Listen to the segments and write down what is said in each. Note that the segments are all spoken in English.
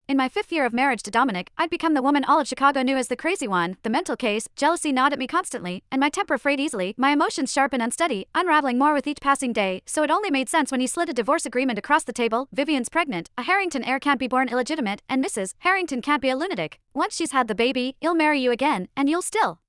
In my 5th year of marriage to Dominic, I'd become the woman all of Chicago knew as the crazy one, the mental case, jealousy gnawed at me constantly, and my temper frayed easily, my emotions sharp and unsteady, unraveling more with each passing day, so it only made sense when he slid a divorce agreement across the table. Vivian's pregnant, a Harrington heir can't be born illegitimate, and Mrs. Harrington can't be a lunatic. Once she's had the baby, he'll marry you again, and you'll still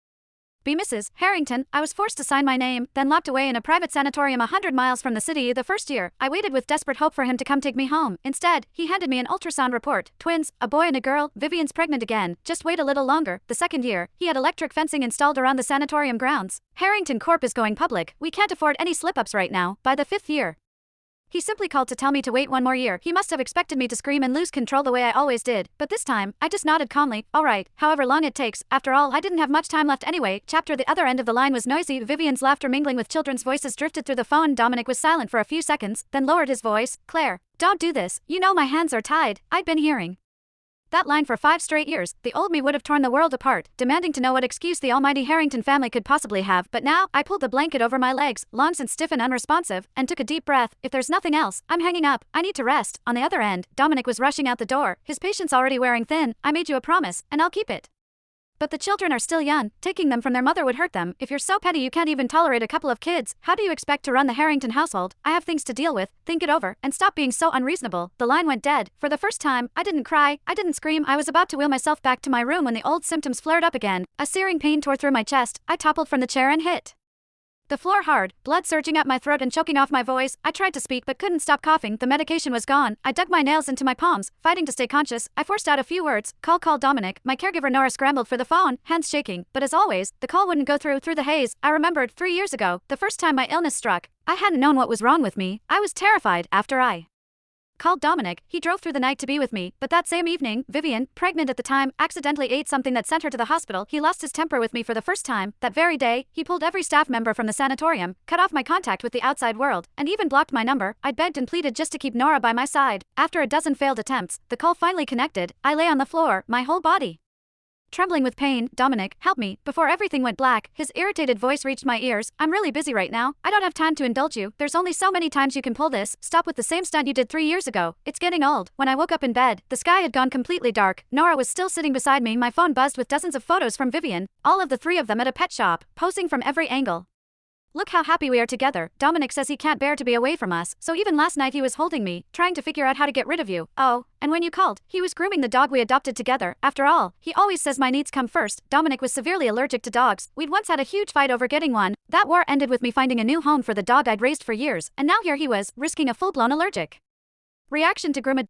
be Mrs. Harrington. I was forced to sign my name, then locked away in a private sanatorium 100 miles from the city. The first year, I waited with desperate hope for him to come take me home. Instead, he handed me an ultrasound report. Twins, a boy and a girl. Vivian's pregnant again. Just wait a little longer. The second year, he had electric fencing installed around the sanatorium grounds. Harrington Corp is going public. We can't afford any slip-ups right now. By the 5th year, he simply called to tell me to wait one more year. He must have expected me to scream and lose control the way I always did, but this time, I just nodded calmly. Alright, however long it takes. After all, I didn't have much time left anyway. Chapter. The other end of the line was noisy. Vivian's laughter mingling with children's voices drifted through the phone. Dominic was silent for a few seconds, then lowered his voice. Claire, don't do this. You know my hands are tied. I'd been hearing that line for 5 straight years. The old me would have torn the world apart, demanding to know what excuse the almighty Harrington family could possibly have. But now, I pulled the blanket over my legs, long since stiff and unresponsive, and took a deep breath. If there's nothing else, I'm hanging up. I need to rest. On the other end, Dominic was rushing out the door, his patience already wearing thin. I made you a promise, and I'll keep it. But the children are still young. Taking them from their mother would hurt them. If you're so petty you can't even tolerate a couple of kids, how do you expect to run the Harrington household? I have things to deal with. Think it over, and stop being so unreasonable. The line went dead. For the first time, I didn't cry, I didn't scream. I was about to wheel myself back to my room when the old symptoms flared up again. A searing pain tore through my chest. I toppled from the chair and hit the floor hard, blood surging up my throat and choking off my voice. I tried to speak but couldn't stop coughing. The medication was gone. I dug my nails into my palms, fighting to stay conscious. I forced out a few words. Call Dominic. My caregiver Nora scrambled for the phone, hands shaking. But as always, the call wouldn't go through the haze. I remembered 3 years ago, the first time my illness struck. I hadn't known what was wrong with me. I was terrified. After I called Dominic, he drove through the night to be with me, but that same evening, Vivian, pregnant at the time, accidentally ate something that sent her to the hospital. He lost his temper with me for the first time. That very day, he pulled every staff member from the sanatorium, cut off my contact with the outside world, and even blocked my number. I begged and pleaded just to keep Nora by my side. After a dozen failed attempts, the call finally connected. I lay on the floor, my whole body trembling with pain. Dominic, help me. Before everything went black, his irritated voice reached my ears. I'm really busy right now. I don't have time to indulge you. There's only so many times you can pull this. Stop with the same stunt you did 3 years ago. It's getting old. When I woke up in bed, the sky had gone completely dark. Nora was still sitting beside me. My phone buzzed with dozens of photos from Vivian, all of the 3 of them at a pet shop, posing from every angle. Look how happy we are together. Dominic says he can't bear to be away from us, so even last night he was holding me, trying to figure out how to get rid of you. Oh, and when you called, he was grooming the dog we adopted together. After all, he always says my needs come first. Dominic was severely allergic to dogs. We'd once had a huge fight over getting one. That war ended with me finding a new home for the dog I'd raised for years, and now here he was, risking a full-blown allergic reaction to groom a